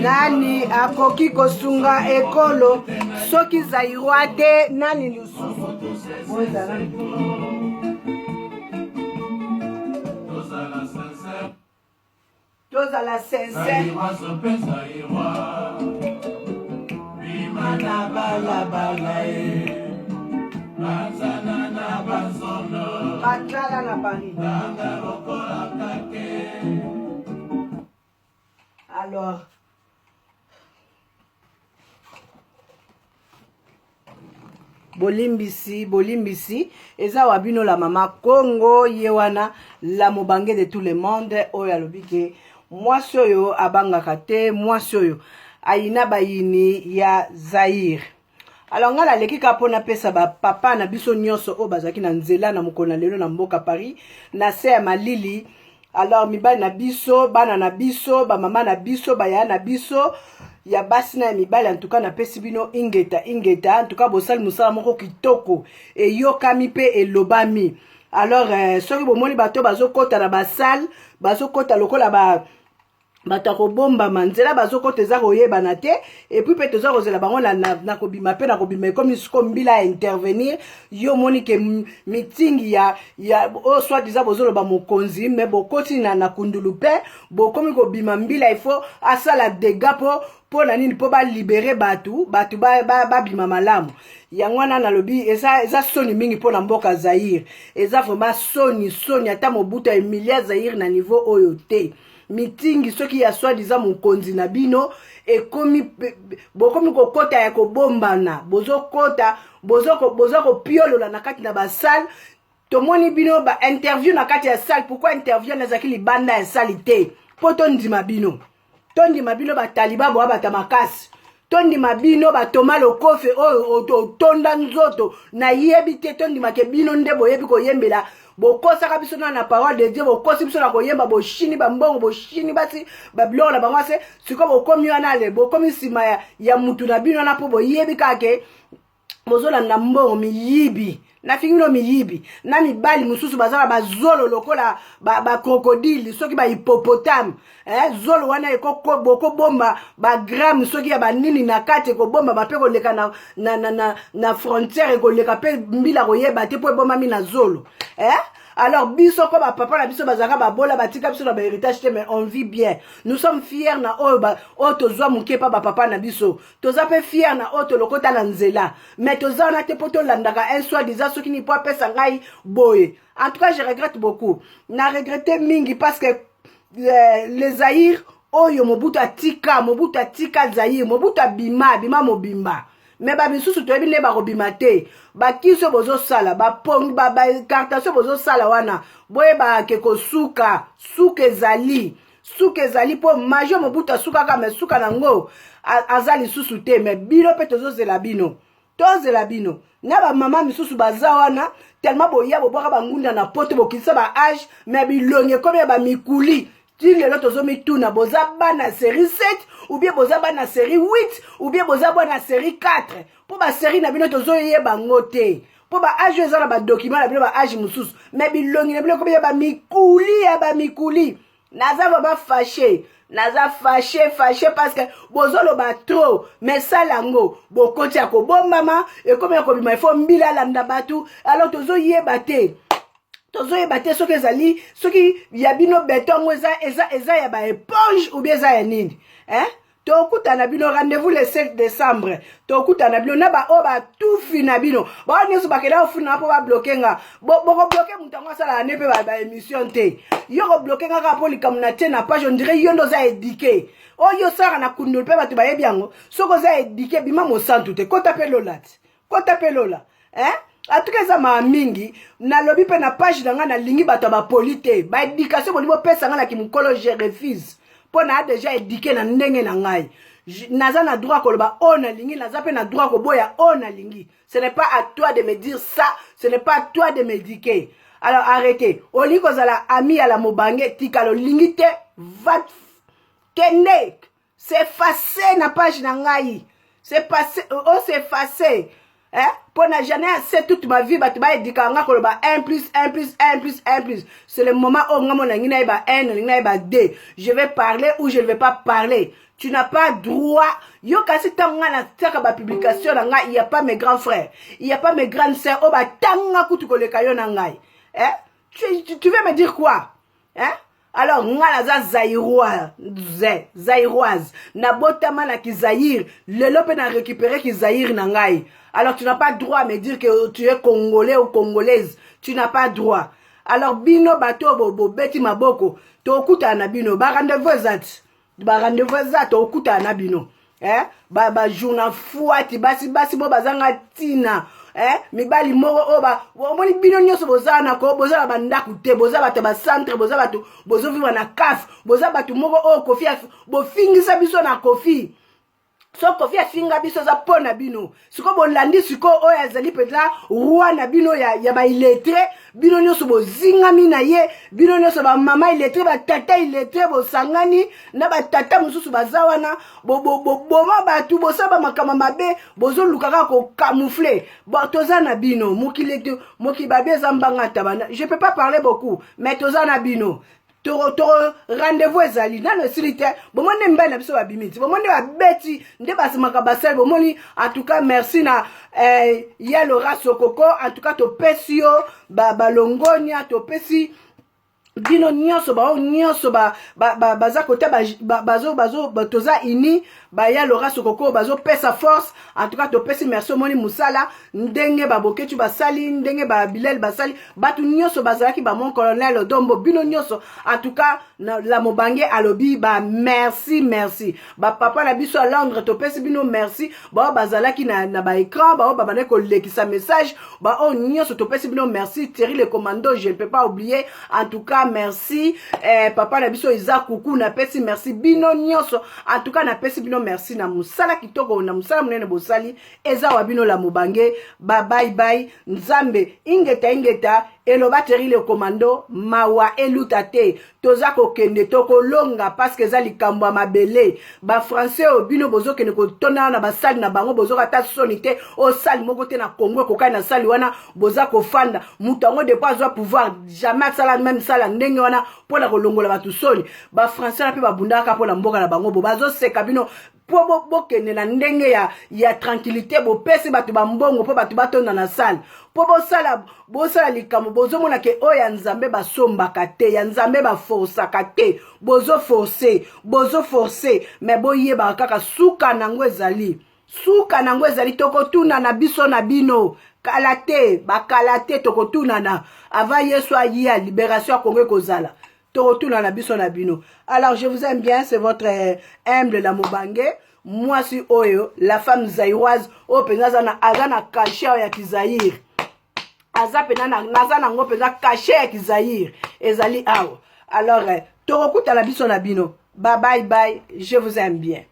Nani akoki kosunga ekolo soki Zaïrois te nani lisusu tozala sincère bimana balabala batlala na Paris. Alors bolimbisi eza wabino la mama Congo yewana la mobange de tout le monde oyo alobike mwasi oyo abangaka te mwasi oyo aina bayini ya Zaïre. Alors ngala leki kapona pesa ba papa na biso nyonso o bazaki na nzela na mokona lelo na mboka Paris na se ya malili. Alors mibali na biso bana na biso ba mama na biso baya na biso ya basi na mibali en tout cas na pesi bino ingeta en tout cas bosali musala moko kitoko e yokami pe elobami. Alors soki bomoni bato bazokota na basal bazokota lokola batako bomba manzela bazokota eza koyebana te et puis peut toza kozela bango na kobima pe na kobima comme siko mbila intervenir yo moni ke meeting ya o soit disant bozoloba mokonzi mais bokoti na kundulu pe bokomi kobima mbila il faut asala dégâts po na nini po ba libérer batu ba bima malamu yangwana na lobi eza soni mingi po na mboka Zaïre eza vraiment soni ata mobuta Emilia Zaïre na niveau oyo te meeting soki ya soit disant mokonzi na bino ekomi bokomi kokota ya kobombana bozo kopiolola na kati na basal tomoni bino ba interview na kati ya salle. Pourquoi interview na zaki libanda ya salle te po tondima bino bataliba boa batamakasi tondima bino batoma lokofe oyo tonda nzoto na yebi te tondima ke bino nde boyebi koyembela bokosaka biso na parole de Dieu bokosi biso na koyemba boshini bambongo boshini basi babiloko na bango ase siko bokomi wana le bokomi sima ya mutu na bino na po boyebi kake bozolanda mbongo miyibi na fingino miyibi na mibali mususu bazala bazolo lokola ba crocodile soki ba hippopotame zolo wana ekoko boko bomba ba gram soki ya banini na kati ko bomba ba pe ko leka na frontière ko leka pe mbila ko yeba te po bomba mi na zolo Alors biso ko ba papa na biso bazaka ba bola batika biso na ba héritage mais on vit bien. Nous sommes fiers na o tozwa muke pa ba papa na biso. Toza pe fiers na o to lokota na nzela. Mais toza na te poto landaka un soir disant ce qui ni pas pesa ngai boye. En tout cas, je regrette beaucoup. Na regretté mingi parce que les Zaïre oyo mobutu atika Zaïre, mobutu bima mobimba. Mais ba bisusu to ebine ba robima te ba kiso bozo sala ba pong ba cartation bozo sala wana boye ba ke ko suka ezali po major mobuta suka ka me suka nango azali susu te mais bino pe tozo zela bino na ba mama misusu baza wana tellement boya boboka bangunda na poto bokisa ba âge mais bilonge comme ba mikuli. Si les autres ont mis tout na boza na série 7 ou bien boza na série 8 ou bien boza na série 4 pour ba série na bino tozo yeba ngote pour ba âge ezala ba document na bino ba âge mususu mais bilongi na bino ko ba mikuli naza ba fâché parce que bozolo ba trop mais ça lango bokoti ko bomama et comme ko bima il faut mbila landa batu alors tozo yeba te soki ezali soki ya bino beton eza ya ba éponge ou bien eza ya nini tokutana bino rendez-vous le 7 décembre tokutana bino na ba o ba tufi na bino ba nyeso bakela ofuna po ba bloquer nga boko bloquer mutango asala ne pe ba émission te yo ko bloquer nga ka polika muna te na page on dirait yo ndo za éduquer oyo sara na kundul pe batu ba yebi yango soko za éduquer bima mo santu te kota pe lola hein? En tout cas ça ma mingi na lobi pe na page na nga na lingi bato ba polité ba éducation boni bo pesa nga na ki mukolo je refuse po na déjà éduqué na ndenge na ngai naza na droit koloba o na lingi naza pe na droit ko boya o na lingi. Ce n'est pas à toi de me dire ça, ce n'est pas à toi de m'éduquer. Alors arrêtez. Oli kozala ami à la mobange tikalo lingi te va kende. C'est effacé na page na ngai. C'est passé oh c'est effacé. Hein? Pour n'a jamais assez toute ma vie, bah tu vas éduquer en koloba 1 plus 1 plus 1 plus 1 plus. C'est le moment où on a ngina ba 1, ngina ba 2. Je vais parler ou je ne vais pas parler. Tu n'as pas droit. Yo kasi tanga na teka ba publication na ngai, il y a pas mes grands frères, il y a pas mes grandes sœurs. Oh ba tanga kutu koleka yo na ngai. Hein? Tu veux me dire quoi? Hein? Alors, nga za zaïroise, na botama na ki Zaïre, le lope na récupérer ki Zaïre na ngai. Alors, tu n'as pas droit à me dire que tu es congolais ou congolaise. Tu n'as pas droit. Alors, bino bato bobo beti maboko, to okuta na bino, ba rendez-vous zat, to okuta na bino. Eh? Ba journal fouati, basi bo bazanga tina. Mibali moko oba omoni bino nyonso boza na ko boza ba ndaku te boza bato ba centre boza bato bozo vivre na CAF boza bato moko o kofi bo fingisa biso na kofi so kofi afinga biso za pona bino siko bolandi siko oyo azali petla roi na bino ya ba illettré bino nyonso bozingami na ye bino nyonso ba mama illettré ba tata illettré bosangani na ba tata mususu bazawana boma batu bosaba makama mabe bozo lukaka ko camoufler toza na bino moki babe zambanga tabana. Je peux pas parler beaucoup mais toza na bino toro rendez-vous ezali na le silite bomone mbana biso babimiti bomone babeti nde basimaka basel bomoni. En tout cas merci na ya Laura Sokoko. En tout cas to pesio balongonia to pesi bino nyonso ba nyonso baza kota bazo toza ini ba ya Laura Sokoko bazo pesa force. En tout cas to pesi merci moni musala ndenge baboke tu basali ndenge ba Bilel basali batu nyonso bazalaki ba mon colonel Dombo bino nyonso. En tout cas la mobange alobi ba merci ba papa na biso à Londres to pesi bino merci ba bazalaki na ba écran ba bane ko lekisa message ba o nyonso to pesi bino merci. Thierry le commando je ne peux pas oublier. En tout cas merci papa na biso Isaac Kuku na pesi merci bino nyonso. En tout cas na pesi bino merci na musala kitoko na musala munene bosali eza wa bino la mobange. Bye bye nzambe ingeta eloba Thierry le commando mawa elutate toza kokende tokolonga parce que za likambo ya mabele ba français obino bozo kene ko tona na basali na bango bozo kata sonité o sali moko te na Congo ko na sali wana boza ko fanda mutango de pas pouvoir jamais sala même sala ndenge wana pona kolongola batu soni ba français na pe babundaka pona mboka na bango bozo seka bino po bokende na ndenge ya tranquillité bo pesi batu ba mbongo po batu batonda na salle po bosala likambo bozo mona ke oya nzambe basombaka te ya nzambe baforsaka te bozo forcer mais boyeba kaka suka nango ezali tokotuna na biso na bino bakala te tokotuna na ava Yesu ayi ya libération ya Congo kozala tokotuna na biso na bino. Alors je vous aime bien, c'est votre humble la mobange. Moi si oyo la femme zaïroise o penza na azana caché ya kizaïr azapena na nazana ngo penza caché ya kizaïr ezali awo. Alors torokuta la biso na bino. Bye, je vous aime bien.